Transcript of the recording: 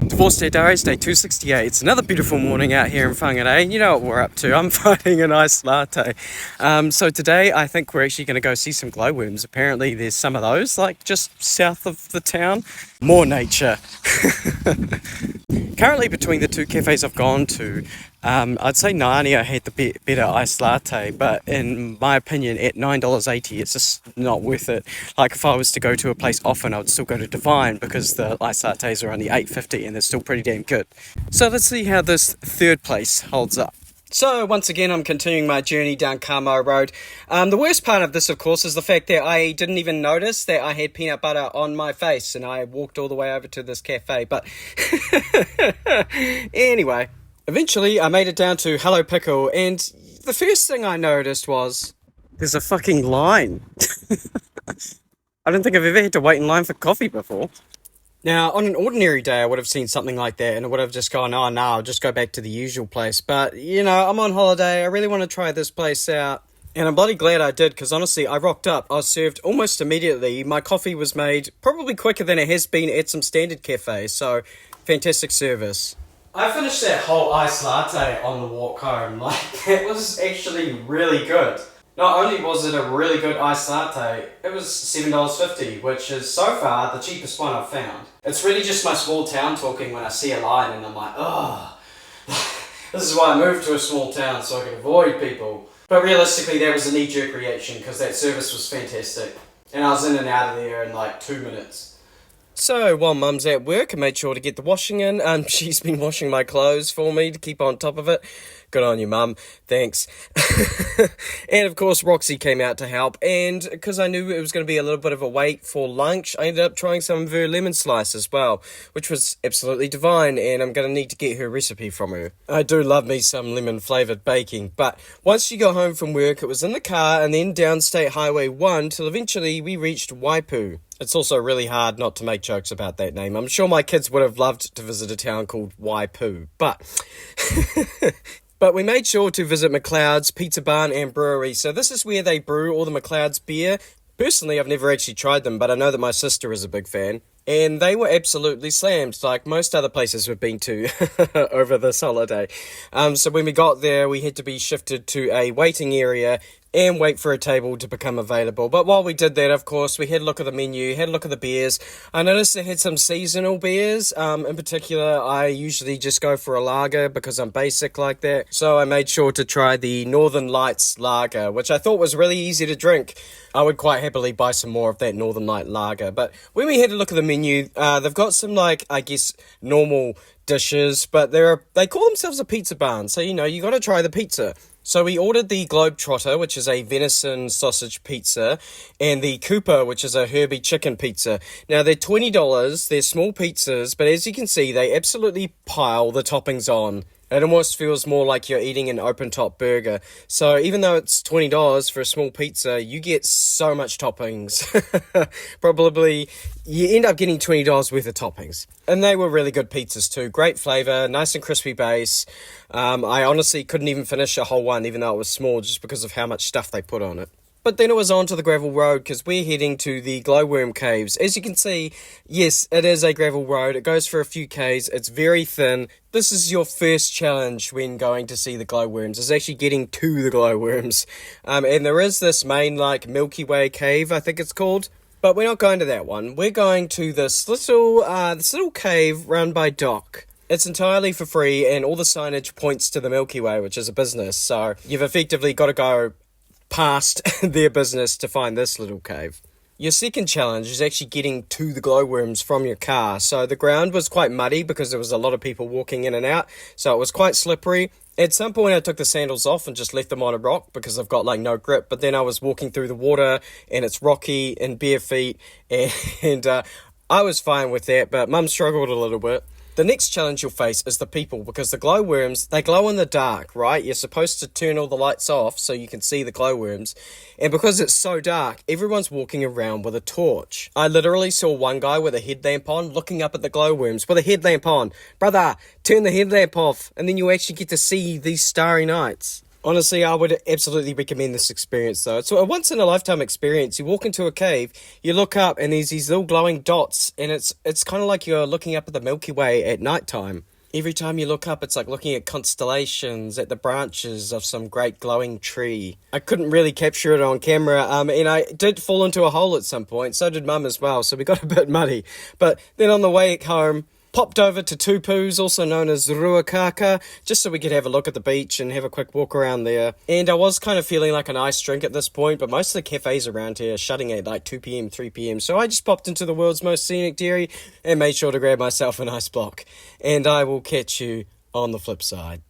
Divorce Day Diaries, day 268. It's another beautiful morning out here in Whangarei. You know what we're up to. I'm finding an iced latte. So today I think we're actually going to go see some glowworms. Apparently there's some of those, like just south of the town. More nature. Currently between the two cafes I've gone to, I'd say Narnia had the better iced latte, but in my opinion at $9.80 it's just not worth it. Like if I was to go to a place often, I would still go to Divine because the iced lattes are only $8.50 and they're still pretty damn good. So let's see how this third place holds up. So once again, I'm continuing my journey down Carmo Road. The worst part of this, of course, is the fact that I didn't even notice that I had peanut butter on my face and I walked all the way over to this cafe. But anyway, eventually I made it down to Hello Pickle, and the first thing I noticed was there's a fucking line. I don't think I've ever had to wait in line for coffee before. Now, on an ordinary day, I would have seen something like that and I would have just gone, oh no, I'll just go back to the usual place. But, you know, I'm on holiday. I really want to try this place out. And I'm bloody glad I did, because honestly, I rocked up. I was served almost immediately. My coffee was made probably quicker than it has been at some standard cafes. So, fantastic service. I finished that whole iced latte on the walk home. Like, it was actually really good. Not only was it a really good iced latte, it was $7.50, which is so far the cheapest one I've found. It's really just my small town talking when I see a line and I'm like, oh, this is why I moved to a small town, so I can avoid people. But realistically, that was a knee-jerk reaction because that service was fantastic. And I was in and out of there in like 2 minutes. So, while Mum's at work, I made sure to get the washing in. She's been washing my clothes for me to keep on top of it. Good on you, Mum. Thanks. And, of course, Roxy came out to help. And because I knew it was going to be a little bit of a wait for lunch, I ended up trying some of her lemon slice as well, which was absolutely divine, and I'm going to need to get her recipe from her. I do love me some lemon-flavoured baking, but once you go home from work, it was in the car and then down State Highway 1 till eventually we reached Waipu. It's also really hard not to make jokes about that name. I'm sure my kids would have loved to visit a town called Waipu, but but we made sure to visit McLeod's Pizza Barn and Brewery. So this is where they brew all the McLeod's beer. Personally, I've never actually tried them, but I know that my sister is a big fan. And they were absolutely slammed, like most other places we've been to over this holiday. So when we got there, we had to be shifted to a waiting area and wait for a table to become available. But while we did that, of course, we had a look at the menu, had a look at the beers. I noticed they had some seasonal beers. In particular, I usually just go for a lager because I'm basic like that. So I made sure to try the Northern Lights lager, which I thought was really easy to drink. I would quite happily buy some more of that Northern Light lager. But when we had a look at the menu, they've got some, like, I guess, normal dishes, but they call themselves a pizza barn, so, you know, you got to try the pizza. So we ordered the Globetrotter, which is a venison sausage pizza, and the Cooper, which is a Herbie chicken pizza. Now, they're $20, they're small pizzas, but as you can see, they absolutely pile the toppings on. It almost feels more like you're eating an open-top burger. So even though it's $20 for a small pizza, you get so much toppings. Probably, you end up getting $20 worth of toppings. And they were really good pizzas too. Great flavour, nice and crispy base. I honestly couldn't even finish a whole one, even though it was small, just because of how much stuff they put on it. But then it was on to the gravel road because we're heading to the glowworm caves. As you can see, yes, it is a gravel road. It goes for a few k's. It's very thin. This is your first challenge when going to see the glowworms, is actually getting to the glowworms. And there is this main, like, Milky Way cave, I think it's called. But we're not going to that one. We're going to this little cave run by Doc. It's entirely for free, and all the signage points to the Milky Way, which is a business. So you've effectively got to go past their business to find this little cave. Your second challenge is actually getting to the glowworms from your car. So the ground was quite muddy because there was a lot of people walking in and out, so it was quite slippery. At some point I took the sandals off and just left them on a rock because I've got like no grip, but then I was walking through the water and it's rocky and bare feet, and I was fine with that, but Mum struggled a little bit. The next challenge you'll face is the people, because the glowworms, they glow in the dark, right? You're supposed to turn all the lights off so you can see the glowworms. And because it's so dark, everyone's walking around with a torch. I literally saw one guy with a headlamp on looking up at the glowworms with a headlamp on. Brother, turn the headlamp off and then you actually get to see these starry nights. Honestly, I would absolutely recommend this experience, though. It's a once in a lifetime experience. You walk into a cave, you look up, and there's these little glowing dots, and it's kind of like you're looking up at the Milky Way at night time. Every time you look up, it's like looking at constellations, at the branches of some great glowing tree. I couldn't really capture it on camera, and I did fall into a hole at some point. So did Mum as well, so we got a bit muddy. But then on the way home, popped over to Tupu's, also known as Ruakaka, just so we could have a look at the beach and have a quick walk around there. And I was kind of feeling like a nice drink at this point, but most of the cafes around here are shutting at like 2 p.m, 3 p.m. So I just popped into the world's most scenic dairy and made sure to grab myself an ice block. And I will catch you on the flip side.